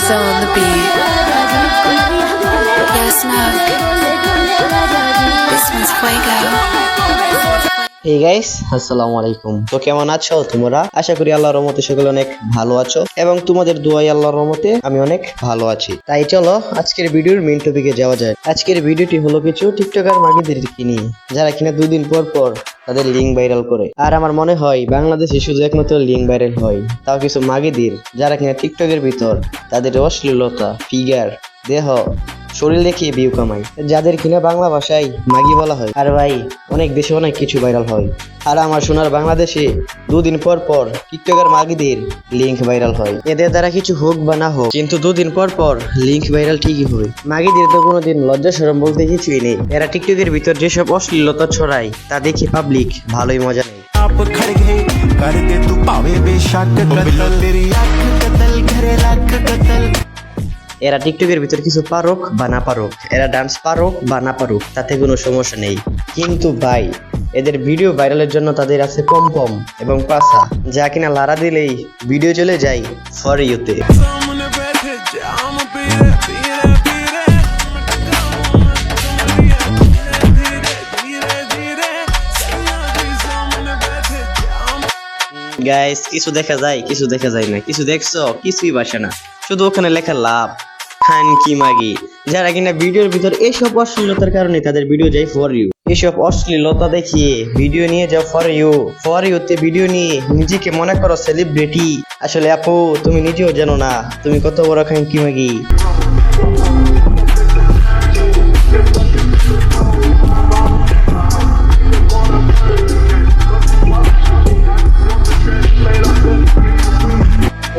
Still on the beat. Yeah, Smoke. This one's Fuego. এই guys আসসালামু আলাইকুম। তো কেমন আছো তোমরা? আশা করি আল্লাহর রহমতে সকলে অনেক ভালো আছো এবং তোমাদের দোয়াই আল্লাহর রহমতে আমি অনেক ভালো আছি। তাই চলো আজকের ভিডিওর মেইন টপিকে যাওয়া যায়। আজকের ভিডিওটি হলো কিছু টিকটকার মাগিদের নিয়ে, যারা কিনা দুদিন পর পর তাদের লিঙ্ক ভাইরাল করে। আর আমার মনে হয় বাংলাদেশে শুধু একমাত্র লিঙ্ক ভাইরাল হয় তাও কিছু মাগিদের, যারা কিনা টিকটকের ভিতর তাদের অশ্লীলতা, ফিগার, দেহ, শরীর দেখিয়ে ভিউ কামায়, যাদের কিনা বাংলা ভাষায় মাগি বলা হয়। আর ভাই অনেক দেশে অনেক কিছু ভাইরাল হয়, আর আমার সোনার বাংলাদেশে দুদিন পর পর টিকটকার মাগিদের লিঙ্ক ভাইরাল হয়। এদের দ্বারা কিছু হোক বা না হোক, কিন্তু দুদিন পর পর লিঙ্ক ভাইরাল ঠিকই হয়। মাগিদের তো কোনোদিন লজ্জা শরম বলতে কিছুই নেই। এরা টিকটকের ভিতর যেসব অশ্লীলতা ছড়ায় তা দেখে পাবলিক ভালোই মজা নেয়। এরা টিকটকের ভিতর কিছু পারুক বা না পারুক, এরা ডান্স পারুক বা না পারুক, তাতে কোনো সমস্যা নেই। কিন্তু ভাই এদের ভিডিও ভাইরালের জন্য তাদের আছে পম এবং পাসা, যা কিনা লারা দিলেই ভিডিও চলে যায় ফর ইউতে। গাইস কিছু দেখা যায় কিছু দেখা যায় না, কিছু দেখছো কিছুই বাসে না, শুধু ওখানে লেখা লাভ খান কি মাগি। যারা কিনা ভিডিওর ভিতর এইসব অশ্লীলতার কারণে তাদের ভিডিও যায় ফর ইউ, এইসব অশ্লীলতা দেখিয়ে ভিডিও নিয়ে যাও ফর ইউতে ভিডিও নিয়ে নিজেকে মনে করো সেলিব্রিটি। আসলে আপু তুমি নিজেও জানো না তুমি কত বড় খান কি মাগি।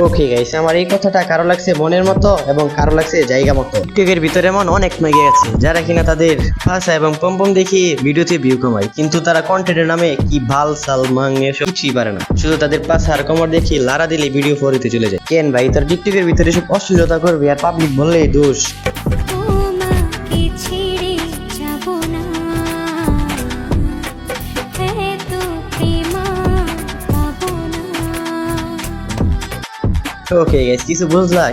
ওকে গাইস, আমার এই কথাটা কারো লাগছে মনের মতো এবং কারো লাগছে জায়গা মতো। টিকটকের ভিতরে এমন অনেক মেগে আছে যারা কিনা তাদের ভাষা এবং পম্পম দেখিয়ে ভিডিওতে ভিউ কামায়, কিন্তু তারা কন্টেন্টের নামে কি ভাল সাল মাঙ্গে সব কিছুই পারে না, শুধু তাদের পাশা আর কমর দেখিয়ে লারা দিলে ভিডিও ফরিতে চলে যায়। কেন ভাই তার টিকটকের ভিতরে সব অশ্লীলতা করবে আর পাবলিক বললেই দোষ। ওকে গাইস, কিছু বুঝলা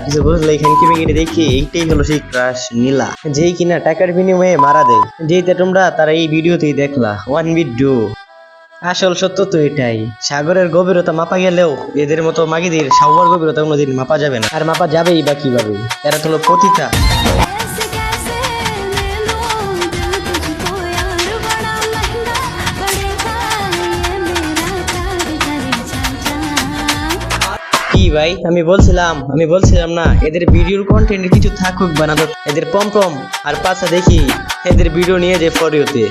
এখানে কি মেগিটা দেখি এইটাই হলো সেই ক্রাশ নীলা, যেই কিনা টাকার বিনিময়ে মারা দেয়। যেইটা তোমরা তারা এই ভিডিওতেই দেখলা ওয়ান ভিডিও। আসল সত্য তো এটাই, সাগরের গভীরতা মাপা গেলেও এদের মতো মাগিদের সাগর গভীরতা কোনোদিন মাপা যাবে না, আর মাপা যাবেই বা কিভাবে? এরা তো হলো পতিতা। কি ভাই আমি বলছিলাম না এদের ভিডিওর কন্টেন্ট কিছু থাকুক বা না, এদের পম আর পাশা দেখি এদের ভিডিও নিয়ে যে ফর ইউতে।